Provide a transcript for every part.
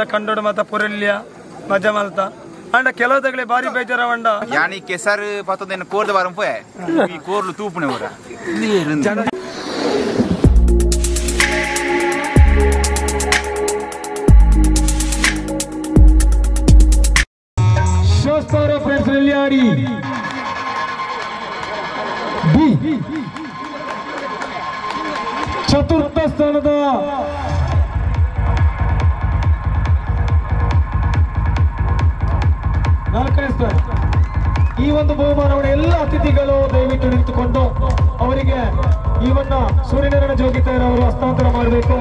ದಾದ ಕಂಡೋಡು ಮತ ಪುರಲ್ಯ ಮಜಾ ಮಲ್ತ ಅಂಡ ಕೆಲವದಗಳೇ ಬಾರಿ ಬೇಜಾರ ಅಂಡ ಯಾನಿ ಕೆಸರು ಪತ್ತೊಂದೇನು ಕೋರ್ದ ವಾರಂ ಪೋಯ್ ಈ ಕೋರ್ಲು ತೂಪುನೆ ಊರ ಶಾಸ್ತಾರ ಫ್ರೆಂಡ್ಸ್ ನೆಲ್ಲಿಯಾಡಿ ಬಿ ಚತುರ್ಥ ಸ್ಥಾನದ ನಾಲ್ಕನೇ ಸ್ಥಾನ. ಈ ಒಂದು ಬಹುಮಾನವನ್ನು ಎಲ್ಲ ಅತಿಥಿಗಳು ದಯವಿಟ್ಟು ನಿಂತುಕೊಂಡು ಅವರಿಗೆ ಇವನ್ನ ಸೂರ್ಯನಾರಾಯಣ ಜೋಗಿತಾಯರ್ ಅವರು ಹಸ್ತಾಂತರ ಮಾಡಬೇಕು.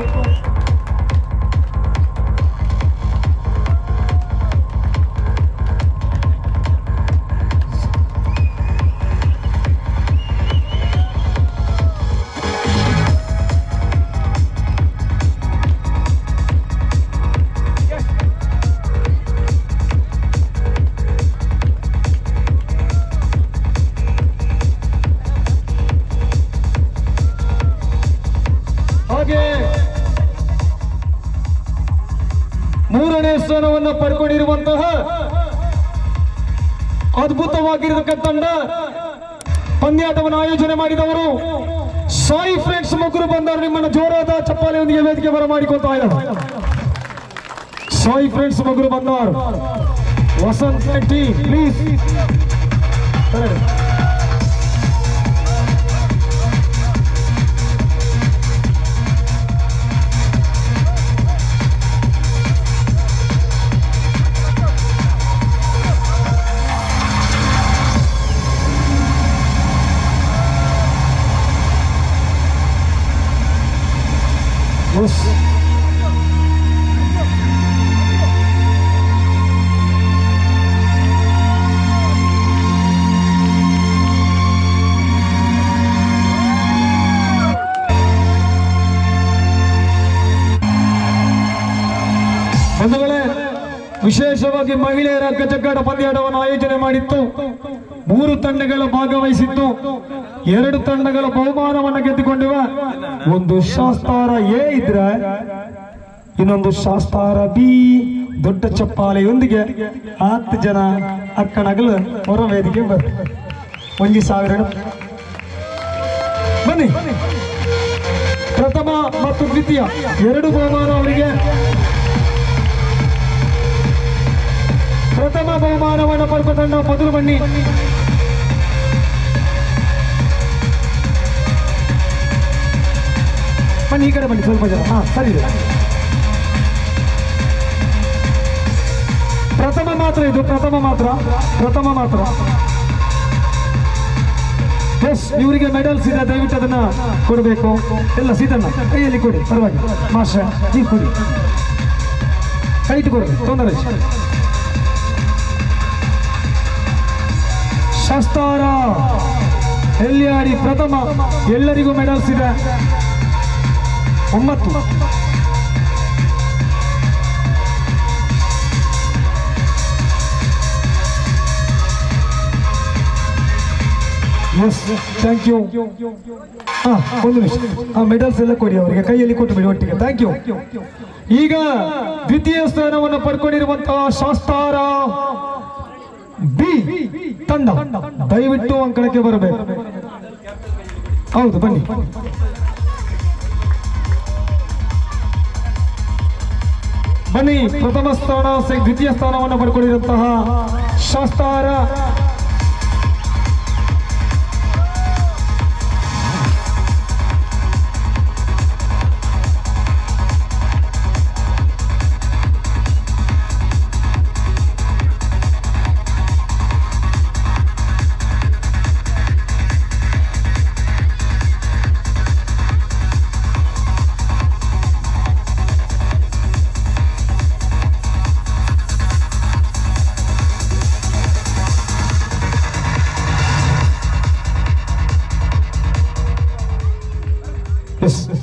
ಮೂರನೇ ಸ್ಥಾನವನ್ನು ಪಡ್ಕೊಂಡಿರುವಂತಹ ಅದ್ಭುತವಾಗಿರತಕ್ಕಂಥ ತಂಡ ಪಂದ್ಯಾಟವನ್ನು ಆಯೋಜನೆ ಮಾಡಿದವರು ಸಾಯಿ ಫ್ರೆಂಡ್ಸ್ ಮಗುರು ಬಂದವರು. ನಿಮ್ಮನ್ನು ಜೋರಾದ ಚಪ್ಪಾಳೆಯೊಂದಿಗೆ ವೇದಿಕೆ ಬರಮಾಡಿಕೊಳ್ತಾ ಇದ್ದಾರೆ. ಸಾಯಿ ಫ್ರೆಂಡ್ಸ್ ಮಗುರು ಬಂದವರು ವಸಂತ್ ಶೆಟ್ಟಿ ಪ್ಲೀಸ್. ಬಂಧುಗಳೇ, ವಿಶೇಷವಾಗಿ ಮಹಿಳೆಯರ ಗಜಗಾಡ ಪಂದ್ಯಾಟವನ್ನು ಆಯೋಜನೆ ಮಾಡಿತ್ತು. 3 ತಂಡಗಳು ಭಾಗವಹಿಸಿತ್ತು. 2 ತಂಡಗಳ ಬಹುಮಾನವನ್ನು ಗೆದ್ದುಕೊಂಡಿವೆ. ಒಂದು ಶಾಸ್ತಾರ ಎ ಇದ್ರೆ ಇನ್ನೊಂದು ಶಾಸ್ತಾರ ಬಿ. ದೊಡ್ಡ ಚಪ್ಪಾಳೆಯೊಂದಿಗೆ 10 ಜನ ಅಕ್ಕಣಗಳು ಹೊರ ವೇದಿಕೆ ಬರ್ತಾರೆ. 1,000 ಬನ್ನಿ. ಪ್ರಥಮ ಮತ್ತು ದ್ವಿತೀಯ 2 ಬಹುಮಾನ ಅವರಿಗೆ. ಪ್ರಥಮ ಬಹುಮಾನವನ್ನು ಪಡೆದುಕೊಂಡ ಮೊದಲು ಬನ್ನಿ. ಬನ್ನಿ ಈ ಕಡೆ ಬನ್ನಿ ಸ್ವಲ್ಪ ಜನ. ಸರಿ, ಪ್ರಥಮ ಮಾತ್ರ ಇದು, ಪ್ರಥಮ ಮಾತ್ರ. ಎಸ್, ಇವರಿಗೆ ಮೆಡಲ್ಸ್ ಇದೆ, ದಯವಿಟ್ಟು ಅದನ್ನ ಕೊಡಬೇಕು. ಎಲ್ಲ ಸೀತನ್ನ ಕೈಯಲ್ಲಿ ಕೊಡಿ, ಪರವಾಗಿಲ್ಲ. ಮಾಸ್ಟರ್ ನೀವು ಕೊಡಿ, ಕೈಟ್ ಕೊಡಿ, ತೊಂದರೆ. ಶಾಸ್ತಾರ ನೆಲ್ಲಿಯಾಡಿ ಪ್ರಥಮ, ಎಲ್ಲರಿಗೂ ಮೆಡಲ್ಸ್ ಇದೆ. 9. Yes, thank you. ಒಂದು ನಿಮಿಷ, ಮೆಡಲ್ಸ್ ಎಲ್ಲ ಕೊಡಿ ಅವರಿಗೆ, ಕೈಯಲ್ಲಿ ಕೊಟ್ಟು ಬಿಡಿ ಒಟ್ಟಿಗೆ. Thank you. ಈಗ ದ್ವಿತೀಯ ಸ್ಥಾನವನ್ನು ಪಡ್ಕೊಂಡಿರುವಂತಹ ಶಾಸ್ತಾರ ಬಿ ತಂಡ ದಯವಿಟ್ಟು ಅಂಕಣಕ್ಕೆ ಬರಬೇಕು. ಹೌದು, ಬನ್ನಿ. ಬನ್ನಿ. ಪ್ರಥಮ ಸ್ಥಾನ ದ್ವಿತೀಯ ಸ್ಥಾನವನ್ನು ಪಡ್ಕೊಂಡಿರುವಂತಹ ಶಾಸ್ತಾರ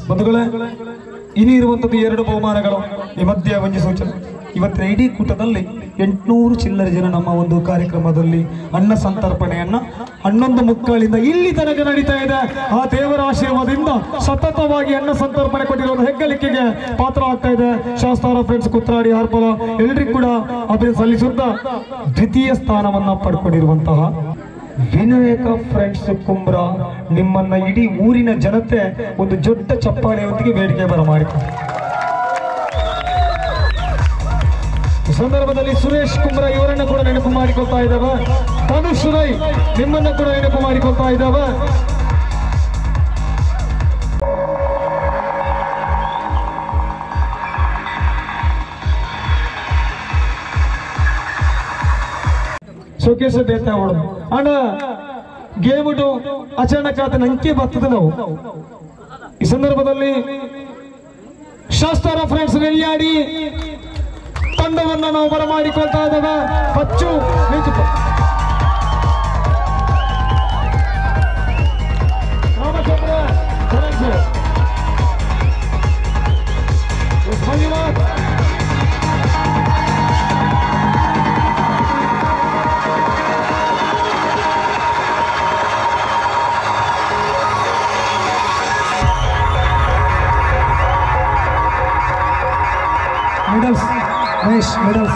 ಬಂಧುಗಳೇ, ಇನ್ನಿರುವಂತದ್ದು 2 ಬಹುಮಾನಗಳು. ಈ ಮಧ್ಯೆ ಒಂದು ಸೂಚನೆ. ಇವತ್ತಿನ ಇಡೀ ಕೂಟದಲ್ಲಿ 800 ಚಿಲ್ಲರೆ ಜನ ನಮ್ಮ ಒಂದು ಕಾರ್ಯಕ್ರಮದಲ್ಲಿ ಅನ್ನ ಸಂತರ್ಪಣೆಯನ್ನ 11:45 ಇಲ್ಲಿ ತನಕ ನಡೀತಾ ಇದೆ. ಆ ದೇವರ ಆಶೀರ್ವಾದದಿಂದ ಸತತವಾಗಿ ಅನ್ನ ಸಂತರ್ಪಣೆ ಕೊಟ್ಟಿರೋದು ಹೆಗ್ಗಳಿಕೆಗೆ ಪಾತ್ರ ಆಗ್ತಾ ಇದೆ. ಶಾಸ್ತಾರ ಫ್ರೆಂಡ್ಸ್ ಕುತ್ರಾಡಿ ಹಾರ್ಪಲ ಎಲ್ರಿಗೂ ಕೂಡ ಅಭಿನಂದನೆ ಸಲ್ಲಿಸುತ್ತಾ ದ್ವಿತೀಯ ಸ್ಥಾನವನ್ನ ಪಡ್ಕೊಂಡಿರುವಂತಹ ವಿನಾಯಕ ಫ್ರೆಂಡ್ಸ್ ಕುಂಬ್ರ ನಿಮ್ಮನ್ನ ಇಡೀ ಊರಿನ ಜನತೆ ಒಂದು ದೊಡ್ಡ ಚಪ್ಪಾಳೆಯೊಂದಿಗೆ ವೇದಿಕೆ ಬರಮಾಡಿದ್ದಾರೆ. ಈ ಸಂದರ್ಭದಲ್ಲಿ ಸುರೇಶ್ ಕುಂಬ್ರ ಇವರನ್ನ ಕೂಡ ನೆನಪು ಮಾಡಿಕೊಳ್ತಾ ಇದ್ದಾವೆ. ತನುಷ್ ರೈ ನಿಮ್ಮನ್ನ ಕೂಡ ನೆನಪು ಮಾಡಿಕೊಳ್ತಾ ಇದ್ದಾವೆ. ಶೋಕೇಶ ದೇತ ಅವಳು ಅಣ್ಣ ಗೇಮ್ ಅಚಾನಕ್ ಆತ ನಂಗೆ ಬರ್ತದೆ. ನಾವು ಈ ಸಂದರ್ಭದಲ್ಲಿ ಶಾಸ್ತಾರ ಫ್ರೆಂಡ್ಸ್ ನೆಲ್ಯಾಡಿ ತಂಡವನ್ನ ನಾವು ಬರಮಾಡಿಕೊಳ್ತಾ ಇದ್ದೇವೆ. ಪಚ್ಚು ರಾಮಚಂದ್ರ medals, nice medals.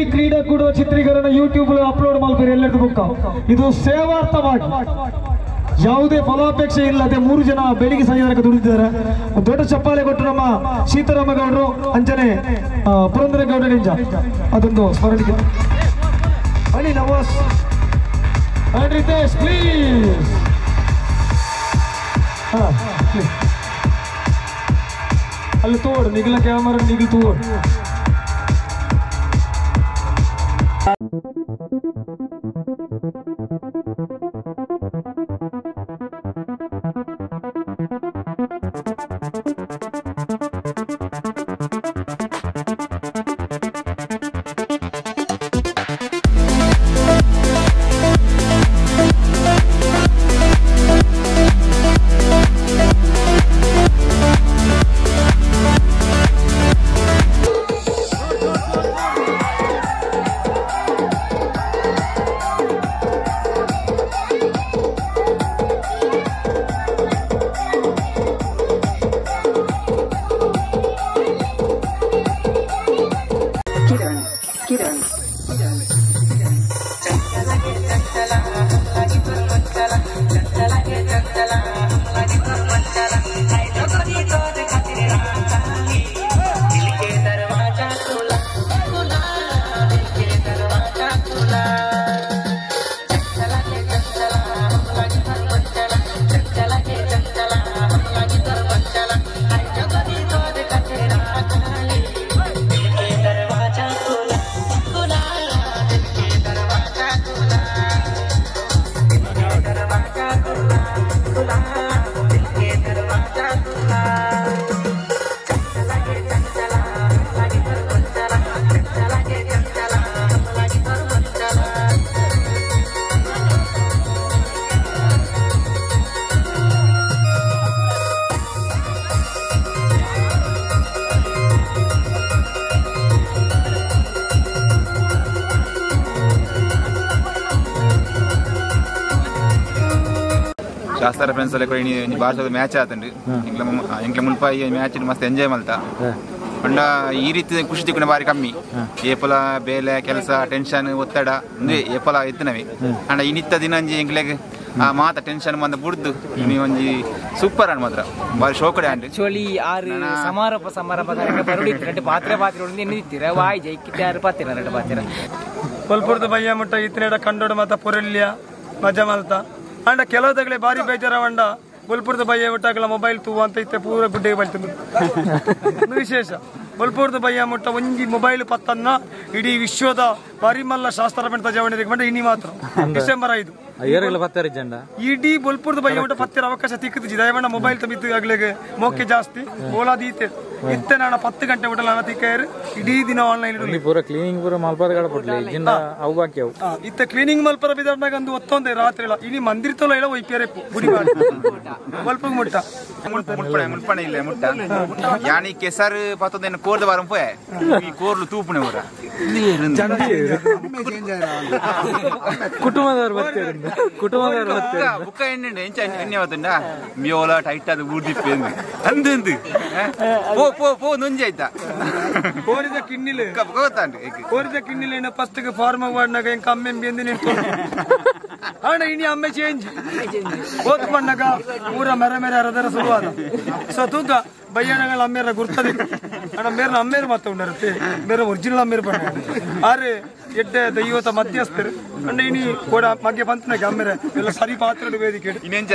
ಈ ಕ್ರೀಡಾಕೂಟದ ಚಿತ್ರೀಕರಣ ಯೂಟ್ಯೂಬ್ ಅಪ್ಲೋಡ್ ಮಾಡ್ತಾರೆ ಎಲ್ಲರಿಗೂ ಬುಕ್ಕ. ಇದು ಸೇವಾರ್ಥವಾಗಿ ಯಾವುದೇ ಫಲಾಪೇಕ್ಷೆ ಇಲ್ಲದೆ 3 ಜನ ಬೆಳಿಗ್ಗೆ ಸಂಜೆ ತನಕ ದುಡಿದಿದ್ದಾರೆ. ದೊಡ್ಡ ಚಪ್ಪಾಳೆ ಕೊಟ್ಟು ನಮ್ಮ ಸೀತಾರಾಮಗೌಡರು ಅಂಚನೆ ಪುರಂದರೇಗೌಡ ನಿಂಜ ಅದೊಂದು ಸ್ಮರಣಿಕೆ. Ali Nawaz and Ritesh, please. Please. Ali tod, nigla camera, nigla tod. ಶಾಸ್ತಾರ ಫ್ರೆಂಡ್ಸ್ ಎಲ್ಲ ಭಾರತದ ಮ್ಯಾಚ್ ಆತಂಡು ಎಂಕ್ಲ ಮುಲ್ಪ ಈ ಮ್ಯಾಚ್ ಮಸ್ತ್ ಎಂಜಾಯ್ ಮಲ್ತಾ ಅಂಡ ಈ ರೀತಿ ಖುಷಿ ತಿಕ್ಕೊಂಡ ಬಾರಿ ಕಮ್ಮಿ ಏಪಲ ಬೇಲೆ ಕೆಲಸ ಟೆನ್ಷನ್ ಒತ್ತಡ ಅಂದ್ರೆ ಏಪಲ ಎತ್ತನವೆ ಅಂಡ ಇನ್ನಿತ್ತ ದಿನ ಅಂಜಿ ಎಂಕ್ಲೆಗ್ ಆ ಮಾತ ಟೆನ್ಷನ್ ಬಂದ ಬುಡ್ದು ನೀವೊಂಜಿ ಸೂಪರ್ ಅಣ್ಣ ಮಾತ್ರ ಬಾರಿ ಶೋಕಡೆ ಅಂಡ್ ಆಕ್ಚುಲಿ ಆರು ಸಮಾರಂಭ ಬರುಡಿ ಪಾತ್ರೆ ನಿಂತಿರ ವಾಯ್ ಜೈಕಿದ್ದಾರು ಪಾತಿರ ಎರಡು ಪಾತಿರ ಕೊಲ್ಪುರದ ಬಯ್ಯ ಮುಟ್ಟ ಇತ್ತಿನ ಕಂಡೋಡು ಮತ ಪುರಲ್ಯ ಮಜಾ ಮಲ್ತ ಅಂಡ ಕೆಲವದಗಳೇ ಬಾರಿ ಬೇಜಾರವಂಡ ಕೊಲ್ಪುರದ ಬಯ್ಯ ಮುಟ್ಟಾಗಲ ಮೊಬೈಲ್ ತೂ ಅಂತ ಇತ್ತೆ ಪೂರ ಗುಡ್ಡೆಗೆ ಬಲ್ತಂದು ವಿಶೇಷ ಕೊಲ್ಪುರದ ಬಯ್ಯ ಮುಟ್ಟ ಒಂಜಿ ಮೊಬೈಲ್ ಪತ್ತನ್ನ ಇಡೀ ವಿಶ್ವದ ಪರಿಮಲ್ಲ ಶಾಸ್ತ್ರ ಪಂಡಿತ ಜವಣಿಗೆ ಬಂದ ಇನಿ ಮಾತ್ರ ಡಿಸೆಂಬರ್ 5 ಇಡೀ ಬೊಲ್ಪುರದ ಬಯ್ಯ ಊಟ ಪತ್ತಿರ ಅವಕಾಶ ತಿಕ್ಕದು ದಯವಣ್ಣ ಮೊಬೈಲ್ ತಮಿತ್ತು ಆಗ್ಲಿಗೆ ಮೋಕೆ ಜಾಸ್ತಿ ಓಲಾದಿ ಇತ್ತೆ ನಾನು 10 ಗಂಟೆ ಊಟ ನಾನು ತಿಕ್ಕೇರು ಇಡೀ ದಿನ ಆನ್ಲೈನ್ ಇತ್ತೆ ಕ್ಲೀನಿಂಗ್ ಮಲ್ಪರ ಬಿದ್ದಾಡ್ನಾಗ ಒಂದು ಒತ್ತೊಂದೆ ರಾತ್ರಿ ಇಲ್ಲ ಇನಿ ಮಂದಿರ ತೊಲ ಇಲ್ಲ ಒಯ್ಪೇರೆ ಗುಡಿ ಬಲ್ಪ ಮುಟ್ಟ ಮುಲ್ಪಣ ಇಲ್ಲ ಮುಟ್ಟ ಯಾನಿ ಕೆಸರು ಪತ್ತೊಂದೇನು ಕೋರ್ದ ವಾರಂ ಪೋಯ ಈ ಕೋರ್ಲು ತೂಪುನೆ ಊರ ಕುಟುಂಬದವರು ಬುಕ್ಕ ಎಣ್ಣೆ ಎಣ್ಣೆ ಅವತ್ತಂಡ ಮಿಯೋಲ ಟೈಟ್ ಅದು ಊರ್ದಿಪ್ಪೆ ಅಂದು ಪೋ ಪೋ ಪೋ ನುಂಜಿ ಆಯ್ತಾ ಕೋರಿದ ಕಿನ್ನಿಲೆ ಗೊತ್ತಾಂಡು ಕೋರಿದ ಕಿನ್ನಿಲೆ ಫಸ್ಟ್ ಫಾರ್ಮ್ ವಾಡ್ನಾಗ ಎಂಕ ಅಮ್ಮೆ ಬೆಂದು ನಿಂತ್ಕೊಂಡು ಹಣ ಇನಿ ಅಮ್ಮೆ ಚೇಂಜ್ ಓದ್ ಮಣ್ಣಗ ಊರ ಮೆರ ಮೆರ ಅರದರ ಶುರುವಾದ ಸೊ ತೂಕ ಬಯ್ಯನಗಳ ಅಮ್ಮೇರ ಗುರ್ತದೆ ಅಣ್ಣ ಮೇರ್ನ ಅಮ್ಮೇರು ಮಾತ್ರ ಉಂಡರುತ್ತೆ ಬೇರೆ ಒರಿಜಿನಲ್ ಅಮ್ಮೇರು ಬಣ್ಣ ಆರೆ ಎಡ್ಡೆ ದೈವತ ಮಧ್ಯಸ್ಥರು ಅಂಡ ಇನಿ ಕೂಡ ಮಗೆ ಬಂತನಾಗ ಅಮ್ಮೇರೆ ಎಲ್ಲ ಸರಿ ಪಾತ್ರದ ವೇದಿಕೆ ಇನ್ನೇನ್